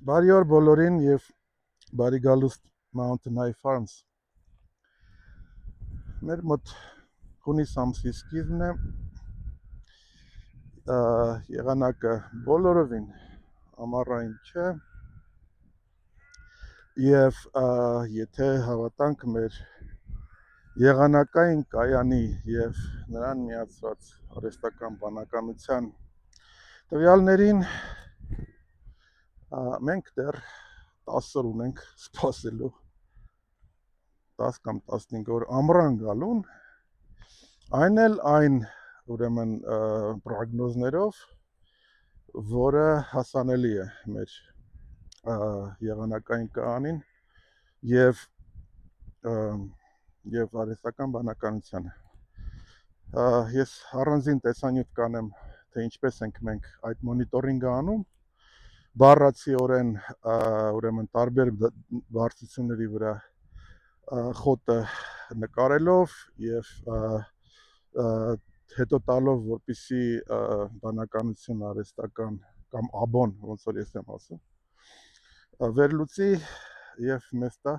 Բարի օր բոլորին եւ բարի գալուստ Mountain High Farms։ Մեր մոտ հունիս ամսի սկիզբն է, եղանակը բոլորովին ամառային չէ եւ եթե հավատանք մեր եղանակային կայանի եւ նրան միացված արհեստական բանականության տվյալներին, մենք դեռ 10 օր ունենք սպասելու 10 կամ 15 օր ամռան գալուն, այն էլ այն ուրեմն պրոգնոզներով, որը հասանելի է մեր եղանակային կայանին եւ արհեստական բանականությանը։ Ես առանձին տեսանյութ կանեմ, թե ինչպես ենք մենք այդ մոնիտորինգը անում, բառացիորեն ուրեմն տարբեր բարձրությունների վրա խոտը նկարելով եւ հետո տալով, որպեսզի բանականություն արհեստական կամ աբոն, ոնց որ ես եմ ասում, վերլուծի եւ մեզ տա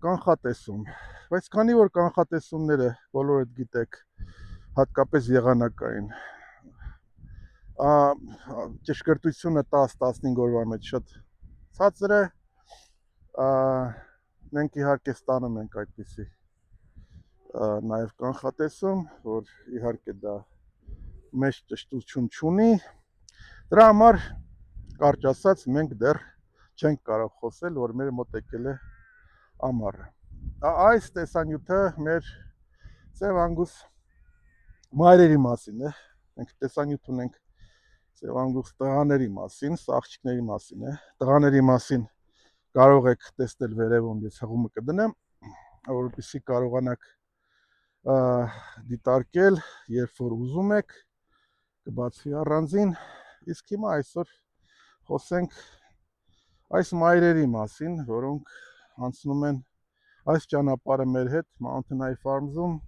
կանխատեսում, բայց քանի որ կանխատեսումները բոլորդ գիտեք, հատկապես եղանակային, ճշգրտությունը 10-15 օրվա մեջ շատ ցածր է, մենք իհարկե ստանում ենք այդպիսի նաև կանխատեսում, որ իհարկե դա մեծ ճշտություն չունի, դրա համար կարճ ասած մենք դեռ չենք կարող խոսել, որ մեր մոտ եկել է ամառը։ Այս տեսանյութը մեր ծև անգուս մայրերի մասին է, մենք տեսանյութ ունենք ծև անգուս տղաների մասին, սա աղջիկների մասին է, տղաների մասին կարող եք տեսնել վերևում, ես հղումը կդնեմ, որպեսզի կարողանաք դիտարկել, երբ որ ուզում եք, կբացվի առանձին, իսկ հիմա այսօր խոսենք այս մայրերի մասին, որոնք անցնում են այս ճանապարհը մեր հետ Mountain High Farms-ում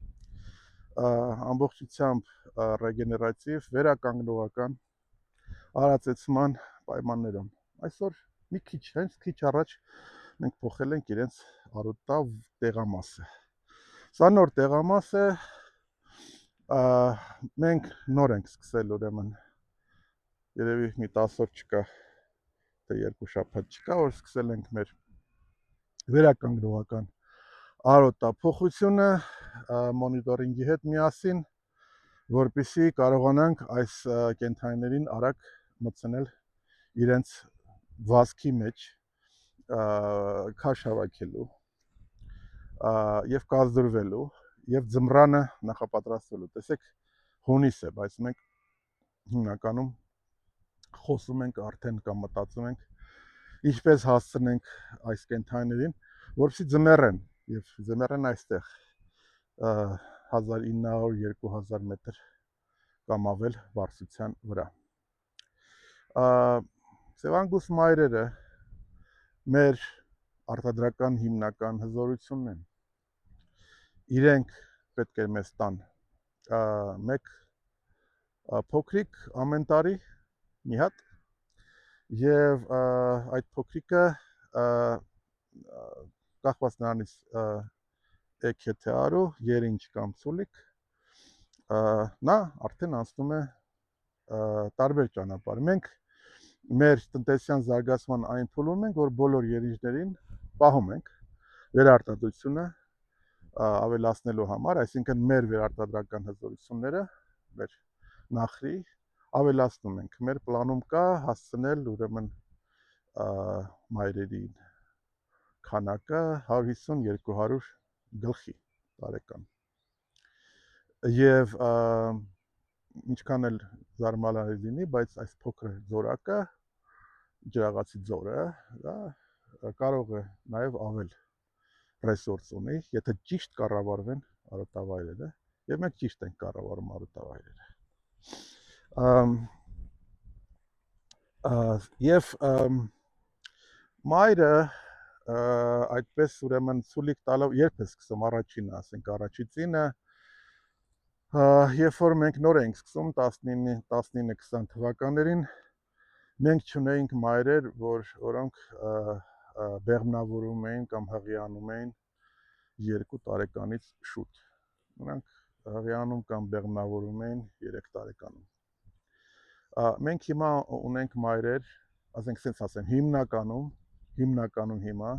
ամբողջությամբ ռեգեներատիվ, վերականգնողական արածեցման պայմաններում։ Այսօր մի քիչ, հենց քիչ առաջ մենք փոխել ենք իրենց արոտա տեղամասը։ Սա նոր տեղամաս է, մենք նոր ենք սկսել ուրեմն, երևի մի 10 օր չկա, թե 2 շաբաթ չկա, որ սկսել ենք մեր վերականգնողական արոտափոխությունը մոնիտորինգի հետ միասին, որպեսզի կարողանանք այս կենդանիներին արագ մտցնել իրենց վազքի մեջ, քաշ հավաքելու եւ կազդրվելու եւ ձմռանը նախապատրաստվելու։ Տեսեք, հունիս է, բայց մենք հիմնականում խոսում ենք արդեն կամ մտածում ենք ինչպես հասցնենք այս կենդանիներին, որպեսզի ձմեռեն եւ ձմեռեն այստեղ 1900-2000 մետր կամ ավել բարձրության վրա։ Սևանգուս մայրերը մեր արտադրական հիմնական հզորությունն են։ Իրենք պետք է մեզ տան մեկ փոքրիկ ամեն տարի մի հատ եւ այդ փոքրիկը կախված նրանից եք եթե արու, երինչ կամ ցուլիկ, նա արդեն անցնում է տարբեր ճանապարհ։ Մենք մեր տնտեսության զարգացման այն փուլում ենք, որ բոլոր երինչներին պահում ենք վերարտադրությունը ավելացնելու համար, այսինքն մեր վերարտադրական հզորությունները, մեր նախրի ավելացնում ենք։ Մեր պլանում կա հասցնել ուրեմն մայրերի քանակը 150-200 գլխի տարեկան։ Եվ ինչքան էլ զարմանալի լինի, բայց այս փոքր ձորակը, ջրաղացի ձորը, դա կարող է նաև ավել ռեսուրս ունի, եթե ճիշտ կառավարվեն արոտավայրերը, եւ մենք ճիշտ ենք կառավարում արոտավայրերը։ Եվ մայրը այդպես ուրեմն ցուլիկ տալով երբ է սկսում առաջինը, ասենք առաջիցինը, երբ որ մենք նոր ենք սկսում 19-20 թվականներին, Մենք չունեինք մայրեր, որոնք բեղմնավորում էին կամ հղիանում էին 2 տարեկանից շուտ։ Նրանք հղիանում կամ բեղմնավորում էին 3 տարեկանում։ Մենք հիմա ունենք մայրեր, ասենք սենց ասեմ, հիմնականում հիմա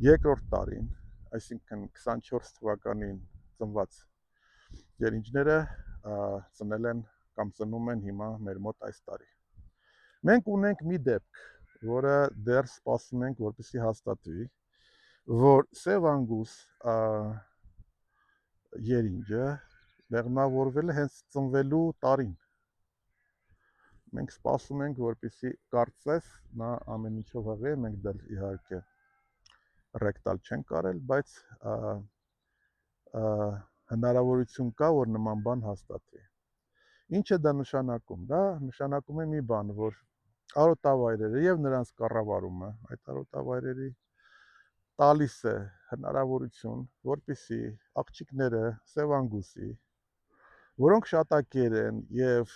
երկրորդ տարին, այսինքն 24 թվականին ծնված երինջները ծնել են կամ ծնում են հիմա մեր մոտ այս տարի։ Մենք ունենք մի դեպք, որը դեռ սպասում ենք, որպեսզի հաստատվի, որ սև անգուս երինջը բեղմնավորվել է հենց ծնվելու տարին։ Մենք սպասում ենք, որպեսզի կարծես նա ամեն ինչով հղի է, մենք դեռ իհարկե ռեկտալ չենք կարել, բայց հնարավորություն կա, որ նման բան հաստատվի։ Ինչ է դա նշանակում։ Դա նշանակում է մի բան, որ արոտավայրերը եւ նրանց կառավարումը այդ արոտավայրերի տալիս է հնարավորություն, որպեսզի աղջիկները սև անգուսի, որոնք շատակեր են եւ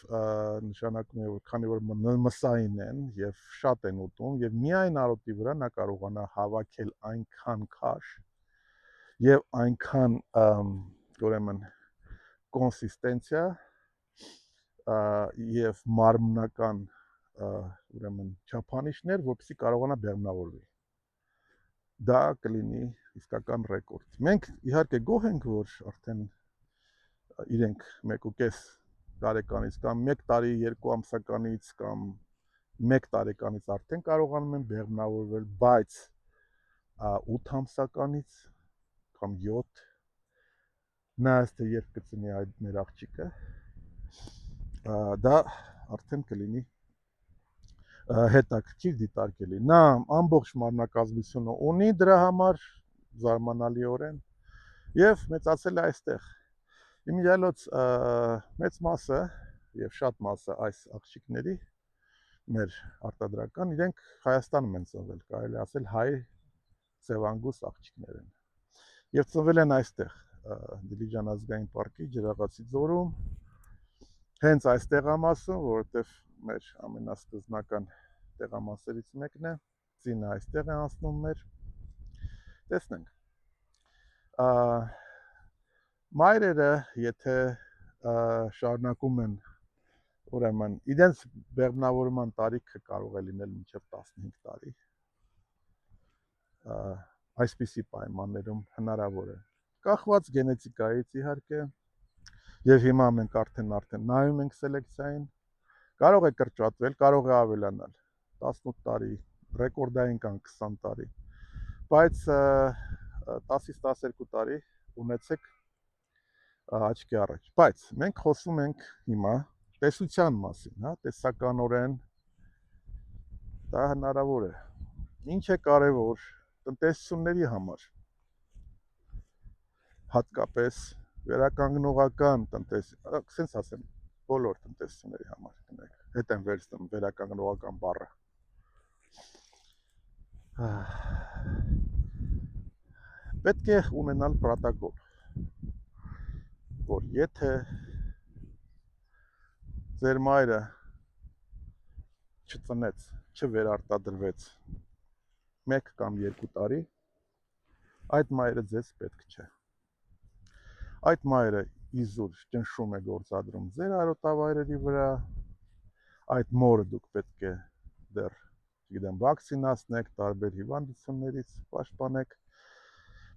նշանակում է, որ քանի որ մսային են եւ շատ են ուտում եւ միայն արոտի վրա նա կարողանա հավաքել այնքան քաշ եւ այնքան ուրեմն կոնսիստենցիա եւ մարմնական ուրեմն չափանիշներ, որպեսզի կարողանա բեղմնավորվի։ Դա կլինի իսկական ռեկորդ։ Մենք իհարկե գոհ ենք, որ արդեն իրենք 1.5 տարեկանից կամ 1 տարի 2 ամսականից կամ 1 տարեկանից արդեն կարողանում են բեղմնավորվել, բայց 8 ամսականից կամ 7 նայած թե երբ կծնի այդ մեր աղջիկը, դա արդեն կլինի հետաքրքիր դիտարկելի։ Նա ամբողջ մարմնակազմությունը ունի դրա համար զարմանալիորեն եւ մեծացել է այստեղ։ Իմ ելոց մեծ մասը եւ շատ մասը այս աղջիկների մեր արտադրական իրենք Հայաստանում են ծնվել, կարելի ասել հայ սևանգուս աղջիկներ են։ Եվ ծնվել են այստեղ Դիլիջան ազգային պարկի Ջրաղացի ձորում, հենց այս տեղամասում, որովհետեւ մեր ամենասկզբնական տեղամասերից մեկն է, ծինը այստեղ է անցնում մեր։ Տեսնենք։ Մայրերը, եթե շարունակում են, ուրեմն իրենց բեղմնավորման տարիքը կարող է լինել մինչև 15 տարի, այսպիսի պայմաններում հնարավոր է, կախված գենետիկայից իհարկե, եւ հիմա մենք արդեն նայում ենք սելեկցիային, կարող է կրճատվել, կարող է ավելանալ 18 տարի, ռեկորդային կան 20 տարի, բայց 10-ից 12 տարի ունեցեք աչքի առաջ, բայց մենք խոսում ենք հիմա տեսության մասին, հա, տեսականորեն դա հնարավոր է։ Ինչ է կարևոր տնտեսությունների համար, հատկապես վերականգնողական սենց ասեմ, բոլոր տնտեսությունների համար, գնեք, հետ եմ վերցնում վերականգնողական բառը։ Պետք է ունենալ պրոտոկոլ, որ եթե ձեր մայրը չծնեց, չվերարտադրվեց 1 կամ 2 տարի, այդ մայրը ձեզ պետք չէ։ Այդ մայրը իզուր ճնշում է գործադրում ձեր արոտավայրերի վրա, այդ մորը դուք պետք է դեռ, չգիտեմ, վակցինացնեք, տարբեր հիվանդություններից պաշտպանեք,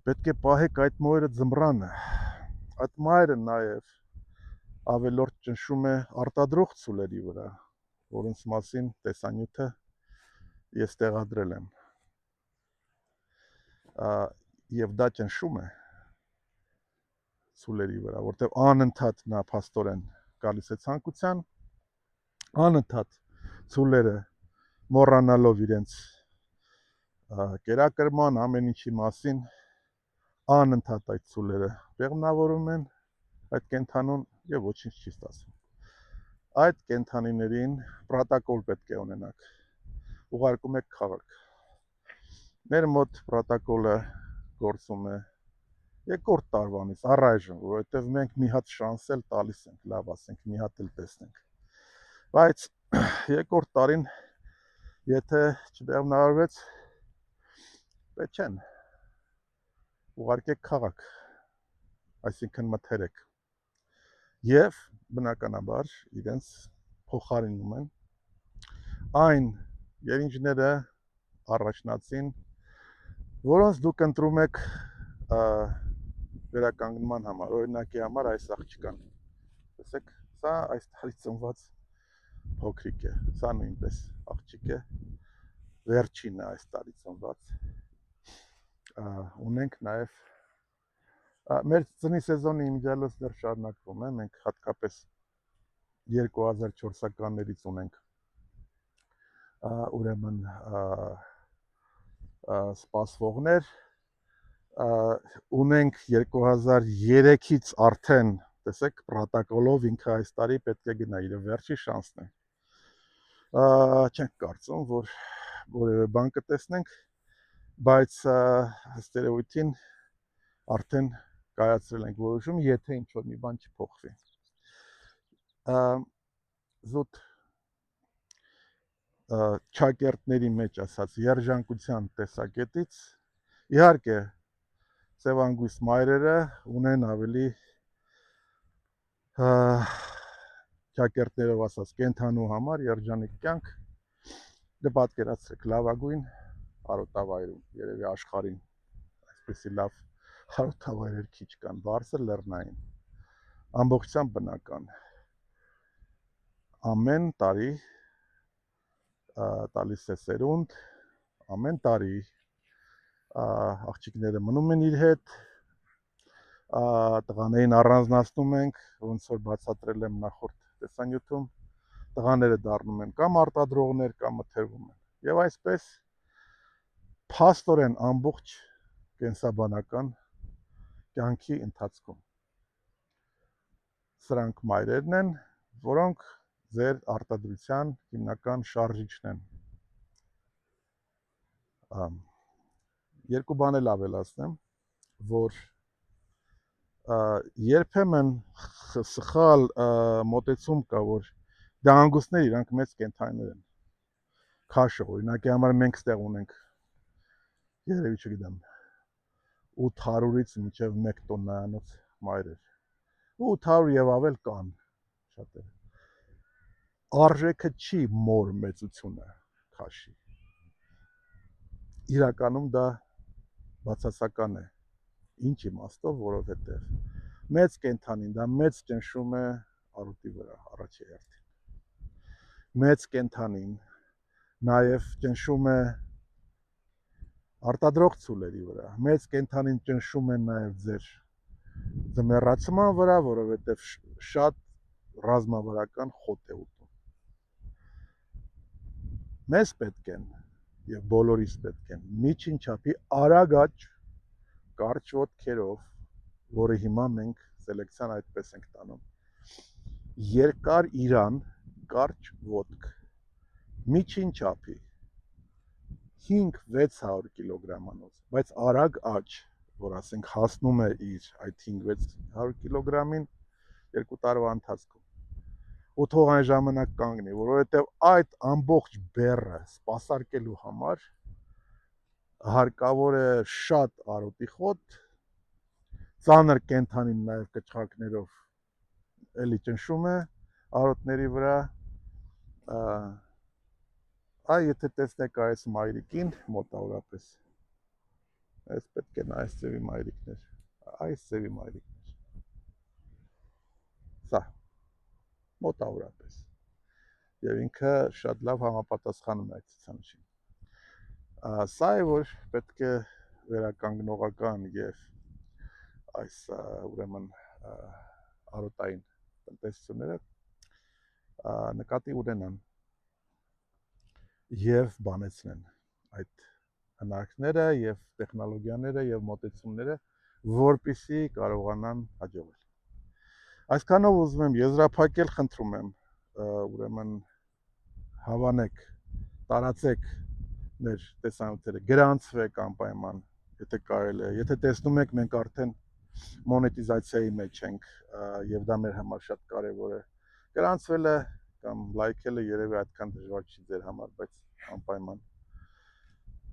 պետք է պահեք այդ մայրը ձմռանը, այդ մայրը նաև ավելորդ ճնշում է արտադրող ցուլերի վրա, որոնց մասին տեսանյութը ես տեղադրել եմ, եւ դա ճնշում է ցուլերի վրա, որտեղ անընդհատ նա փաստորեն գալիս է ցանկության, անընդհատ ցուլերը մոռանալով իրենց կերակրման ամեն ինչի մասին, անընդհատ այդ ցուլերը բեղմնավորում են այդ կենդանուն եւ ոչինչ չի ստացվում։ Այդ կենդանիներին պրոտոկոլ պետք է ունենաք, ուղարկում եք քաղաք։ Մեր մոտ պրոտոկոլը գործում է 2-րդ տարվանից առայժմ, որովհետև մենք մի հատ շանս տալիս ենք, լավ ասենք, մի հատ էլ տեսնենք։ Բայց 2-րդ տարին Եթե չբեղմնավորվեց, պետք չեն, ուղարկեք քաղաք, այսինքն մթերեք, և բնականաբար իրենց փոխարինում են այն երինջները առաջնացին, որոնց դուք ընտրում եք վերականգնման համար, օրինակի համար այս աղջկան, տեսեք, սա այս տարի ծնված փոքրիկ է, սա նույնպես աղջիկ է, վերջինը այս տարի ծնված, ունենք նաև մեր ծնի սեզոնի իմիջիալոց դեռ շարունակվում է, մենք հատկապես 2004-ականներից ունենք ուրեմն սպասվողներ, ունենք 2003-ից արդեն, տեսեք, պրոտոկոլով ինքը այս տարի պետք է գնա, իր վերջի շանսն է, չենք կարծում, որ որևէ բան կտեսնենք, բայց ըստ երևույթին արդեն կայացրել ենք որոշում, եթե ինչ-որ մի բան չփոխվի։ Զուտ չակերտների մեջ ասած երջանկության տեսակետից, իհարկե, սևանգույս մայրերը ունեն ավելի չակերտներով ասած կենթանու համար երջանիկ կյանք, դպատկերացրեք լավագույն հարոտավայրում, երևի աշխարհին, այսպեսի լավ հարոտավայրեր քիչ կան, բարձր լեռնային, ամբողջությամբ բնական, ամեն տարի տալիս է սերունդ, ամեն տարի աղջիկները մնում են իր հետ, տղաներին առանձնացնում ենք, ոնց որ բացատրել եմ նախորդ տեսանյութում, տղաները դառնում են կամ արտադրողներ, կամ մթերվում են, և այսպես փաստորեն ամբողջ կենսաբանական կյանքի ընթացքում։ Սրանք մայրերն են, որոնք ձեր արտադրության հիմնական շարժիչն են։ Երկու բան էլ ավելացնեմ, որ երբեմն սխալ մոտեցում կա, որ դա հանգուստներ իրանք մեծ կենթանիներ են, քաշը, օրինակի համար մենք ստեղ ունենք, երևի չգիտեմ, 800-ից մինչև 1 տոննայանոց մայրեր, 800 և ավել կան շատերը, արժեքը չի մոր մեծությունը քաշի, իրականում դա բացասական է, ինչ իմաստով, որովհետև մեծ կենթանին, դա մեծ ճնշում է առուտի վրա, առաջի հերթին, մեծ կենթանին նաև ճնշում է արտադրող ցուլերի վրա, մեծ կենթանին ճնշում է նաև ձեր ձմեռացման վրա, որովհետև շատ ռազմավարական խոտ է ուտում։ Մեզ պետք են, և բոլորիս պետք են, միջին չափի արագ աճ, կարճ ոտքերով, որը հիմա մենք սելեկցիան այդպես ենք տանում, երկար իրան, կարճ ոտք, միջին չափի, 5-600 կիլոգրամանոց, բայց արագ աճ, որ ասենք հասնում է իր այդ 5-600 կիլոգրամին 2 տարվա ընթացքում, ու թող այն ժամանակ կանգնի, որովհետև այդ ամբողջ բեռը սպասարկելու համար հարկավոր է շատ արոտի խոտ, ծանր կենթանին նաև կճղակներով էլի ճնշում է արոտների վրա, եթե տեսնեք այս մայրիկին մոտավորապես, այս պետք են այս ձևի մայրիկներ, այս ձևի մայրիկներ, սա, մոտավորապես, և ինքը շատ լավ համապատասխանում է այդ ցուցանիշին, սա է, որ պետք է վերականգնողական և այս ուրեմն արոտային տնտեսությունները նկատի ունենան և բանեցնեն այդ հնարքները և տեխնոլոգիաները և մոտեցումները, որպեսզի կարողանան հաջողել։ Այսքանով ուզում եմ եզրափակել, խնդրում եմ, ուրեմն հավանեք, տարածեք մեր տեսանյութերը, գրանցվեք անպայման, եթե կարելի է, եթե տեսնում եք, մենք արդեն մոնետիզացիայի մեջ ենք, և դա մեր համար շատ կարևոր է, գրանցվելը կամ լայքելը երևի այդքան դժվար չի ձեր համար, բայց անպայման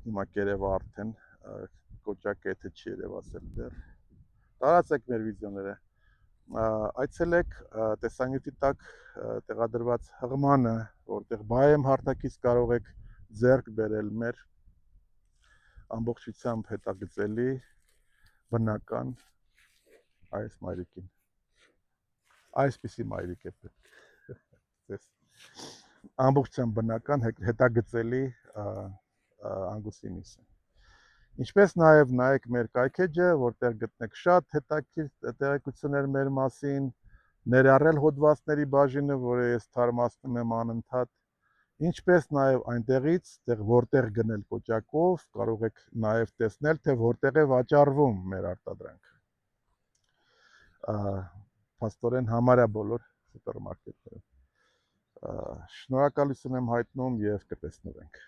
հիմա կերևա արդեն կոճակը եթե չի երևացել դեռ։ Տարածեք մեր վիդեոները։ Այցելեք տեսանյութի տակ տեղադրված հղմանը, որտեղ բայեմ հարթակից կարող եք ձեռք բերել մեր ամբողջությամբ հետագծելի բնական այս մայրիկին։ Այսպիսի մայրիկ է պետք։ Ամբողջությամբ բնական հետագծելի անգուսի միսը։ Ինչպես նաև նայեք մեր կայքեջը, որտեղ գտնեք շատ հետաքրքիր տեղեկություններ մեր մասին, ներառել հոդվածների բաժինը, որը ես թարմացնում եմ անընդհատ, ինչպես նաև այնտեղից, որտեղ գնել կոճակով, կարող եք նաև տեսնել, թե որտեղ է վաճառվում մեր արտադրանքը։ Փաստորեն համարյա բոլոր սուպերմարկետներում։ Շնորհակալություն եմ հայտնում եւ կտեսնվենք։